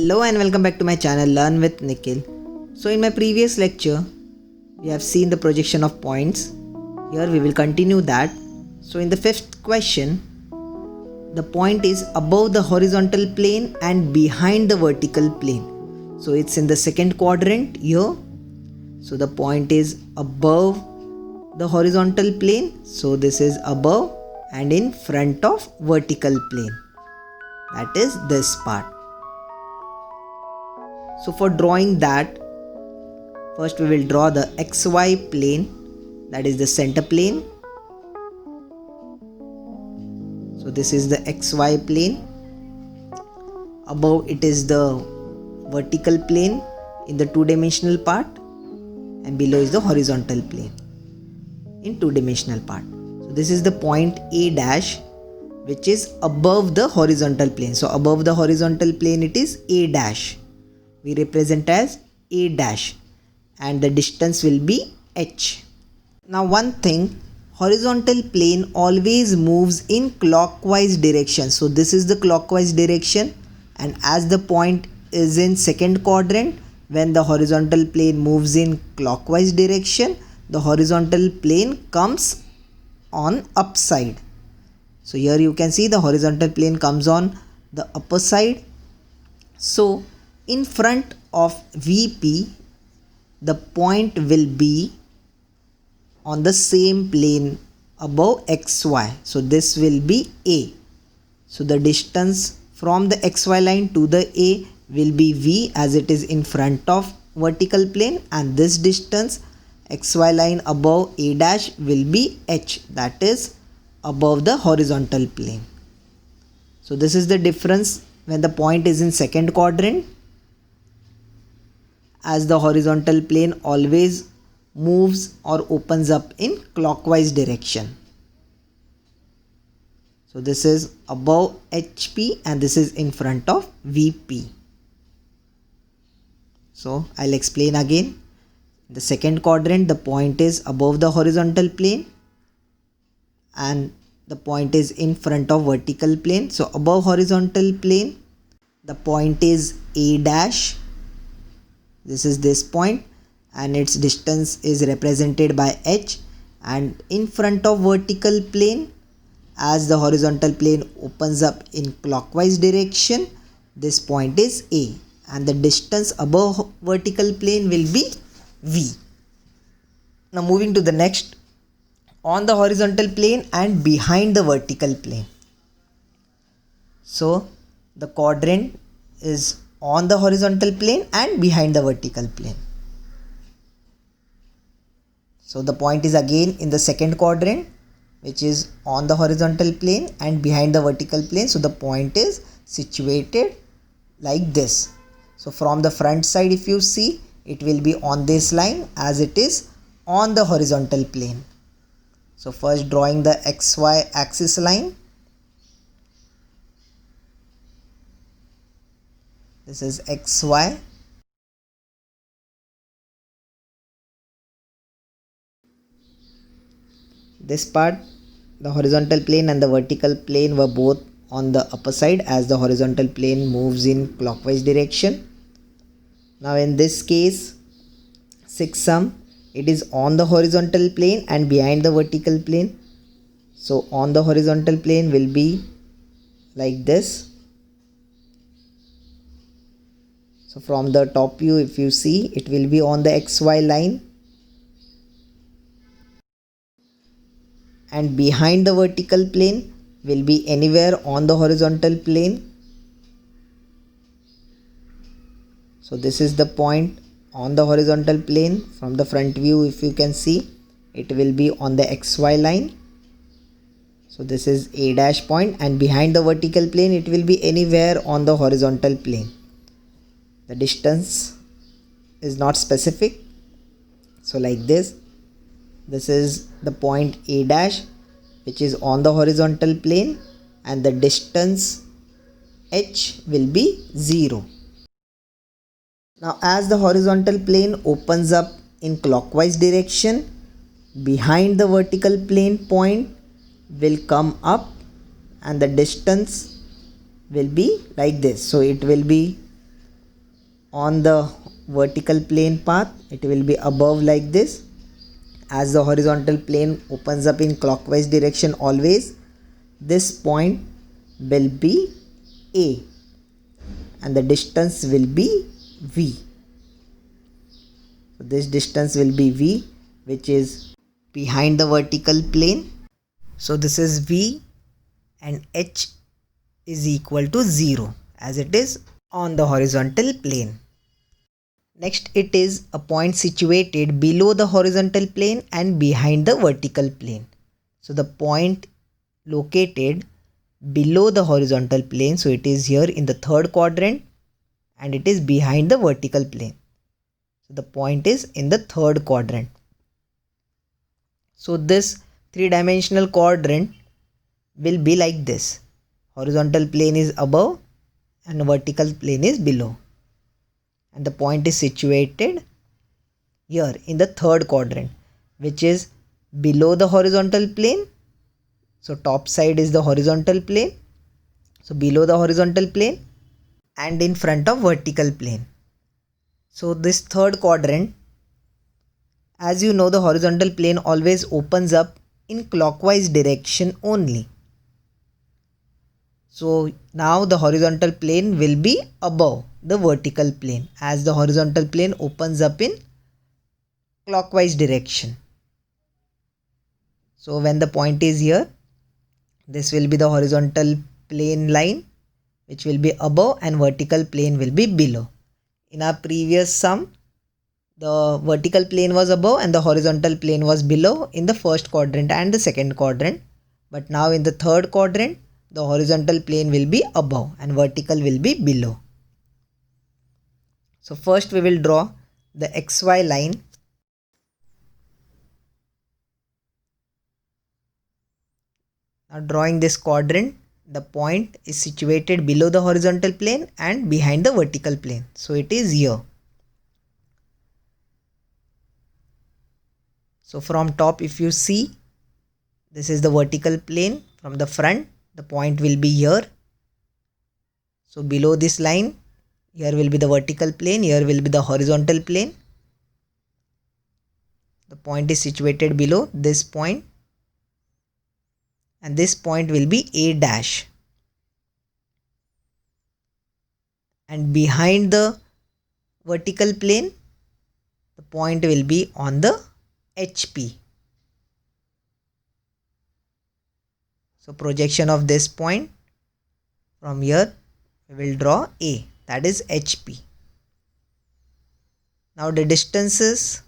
Hello and welcome back to my channel Learn with Nikhil. So in my previous lecture we have seen the projection of points. Here we will continue that. So in the fifth question, the point is above the horizontal plane and behind the vertical plane. So it's in the second quadrant here. So the point is above the horizontal plane. So this is above and in front of vertical plane. That is this part. So for drawing that, first we will draw the XY plane, that is the center plane. So this is the XY plane. Above it is the vertical plane in the two-dimensional part, and below is the horizontal plane in two-dimensional part. So this is the point A dash, which is above the horizontal plane. So above the horizontal plane it is A dash. We represent as A dash and the distance will be h. Now one thing, horizontal plane always moves in clockwise direction. So this is the clockwise direction, and as the point is in second quadrant, when the horizontal plane moves in clockwise direction, the horizontal plane comes on upside. So here you can see the horizontal plane comes on the upper side. So in front of VP, the point will be on the same plane above XY. So this will be A. So the distance from the XY line to the A will be V, as it is in front of vertical plane, and this distance XY line above A dash will be H, that is above the horizontal plane. So this is the difference when the point is in second quadrant, as the horizontal plane always moves or opens up in clockwise direction. So this is above HP and this is in front of VP. So I'll explain again. The second quadrant, the point is above the horizontal plane and the point is in front of vertical plane. So above horizontal plane, the point is A dash. This is this point and its distance is represented by h, and in front of vertical plane, as the horizontal plane opens up in clockwise direction, this point is A and the distance above vertical plane will be V. Now moving to the next, on the horizontal plane and behind the vertical plane. So the quadrant is on the horizontal plane and behind the vertical plane. So the point is again in the second quadrant, which is on the horizontal plane and behind the vertical plane. So the point is situated like this. So from the front side, if you see, it will be on this line as it is on the horizontal plane. So first drawing the XY axis line. This is XY. This part, the horizontal plane and the vertical plane were both on the upper side, as the horizontal plane moves in clockwise direction. Now in this case, 6 sum, it is on the horizontal plane and behind the vertical plane. So on the horizontal plane will be like this. So from the top view, if you see, it will be on the XY line, and behind the vertical plane will be anywhere on the horizontal plane. So this is the point on the horizontal plane. From the front view, if you can see, it will be on the XY line. So this is A dash point, and behind the vertical plane it will be anywhere on the horizontal plane. The distance is not specific. So like this, this is the point A dash, which is on the horizontal plane, and the distance h will be 0. Now as the horizontal plane opens up in clockwise direction, behind the vertical plane point will come up and the distance will be like this. So it will be on the vertical plane path, it will be above like this. As the horizontal plane opens up in clockwise direction always, this point will be A and the distance will be V. So this distance will be V, which is behind the vertical plane. So this is V and H is equal to 0 as it is on the horizontal plane. Next, it is a point situated below the horizontal plane and behind the vertical plane. So the point located below the horizontal plane, so it is here in the third quadrant and it is behind the vertical plane. So the point is in the third quadrant. So this three-dimensional quadrant will be like this. Horizontal plane is above and vertical plane is below. And the point is situated here in the third quadrant, which is below the horizontal plane. So top side is the horizontal plane. So below the horizontal plane and in front of vertical plane. So this third quadrant, as you know, the horizontal plane always opens up in clockwise direction only. So now the horizontal plane will be above the vertical plane as the horizontal plane opens up in clockwise direction. So when the point is here, this will be the horizontal plane line which will be above and vertical plane will be below. In our previous sum, the vertical plane was above and the horizontal plane was below in the first quadrant and the second quadrant. But now in the third quadrant, the horizontal plane will be above and vertical will be below. So first we will draw the XY line. Now drawing this quadrant, the point is situated below the horizontal plane and behind the vertical plane. So it is here. So from top, if you see, this is the vertical plane. From the front, the point will be here. So below this line, here will be the vertical plane, here will be the horizontal plane. The point is situated below this point and this point will be A dash. And behind the vertical plane, the point will be on the HP. So projection of this point from here, we will draw A, that is HP. Now the distances,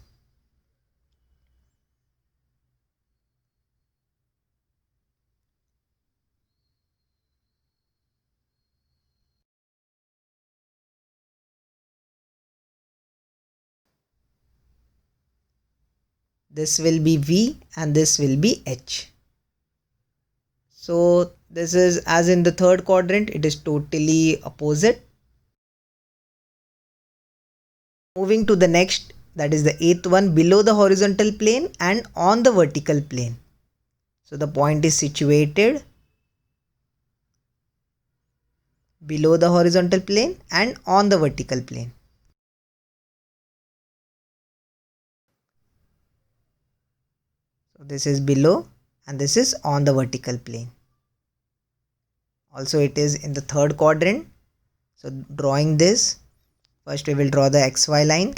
this will be V and this will be H. So this is as in the third quadrant, it is totally opposite. Moving to the next, that is the eighth one, below the horizontal plane and on the vertical plane. So the point is situated below the horizontal plane and on the vertical plane. So this is below and this is on the vertical plane. Also it is in the third quadrant. So drawing this, first we will draw the XY line.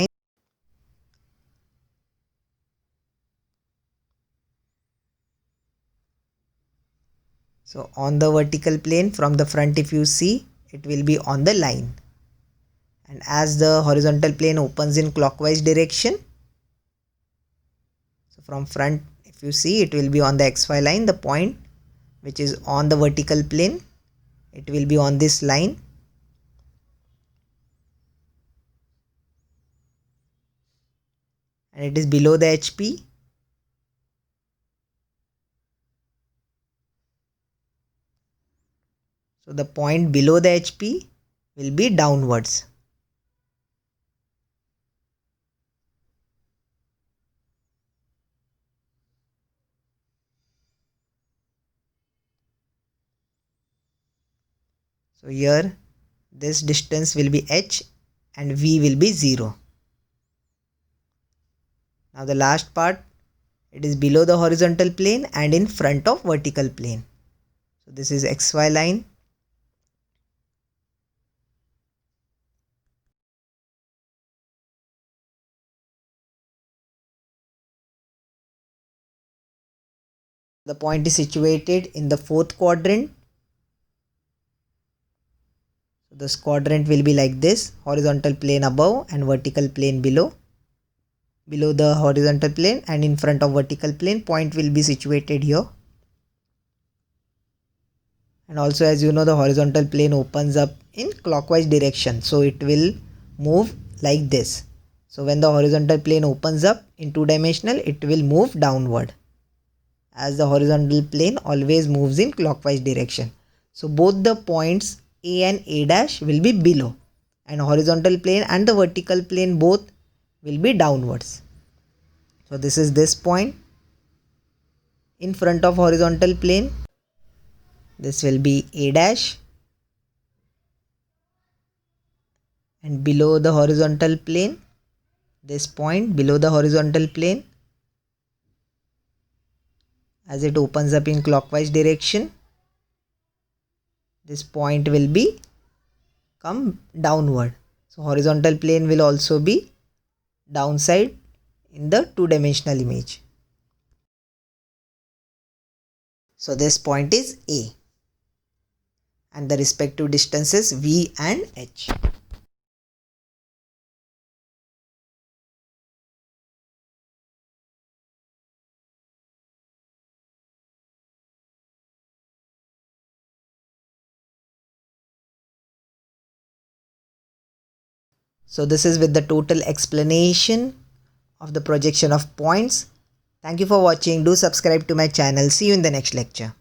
So on the vertical plane, from the front if you see, it will be on the line. And as the horizontal plane opens in clockwise direction, so from front if you see, it will be on the XY line, the point which is on the vertical plane, it will be on this line. And it is below the HP. So the point below the HP will be downwards. So here this distance will be H and V will be 0. Now the last part, it is below the horizontal plane and in front of vertical plane. So this is XY line. The point is situated in the 4th quadrant. So this quadrant will be like this: horizontal plane above and vertical plane below. Below the horizontal plane and in front of vertical plane, point will be situated here. And also, as you know, the horizontal plane opens up in clockwise direction, so it will move like this. So when the horizontal plane opens up in 2-dimensional, it will move downward, as the horizontal plane always moves in clockwise direction. So both the points A and A dash will be below, and horizontal plane and the vertical plane both will be downwards. So this is this point in front of horizontal plane. This will be A dash, and below the horizontal plane, this point below the horizontal plane, as it opens up in clockwise direction, this point will be come downward. So horizontal plane will also be downside in the 2-dimensional image. So this point is A, and the respective distances V and H. So this is with the total explanation of the projection of points. Thank you for watching. Do subscribe to my channel. See you in the next lecture.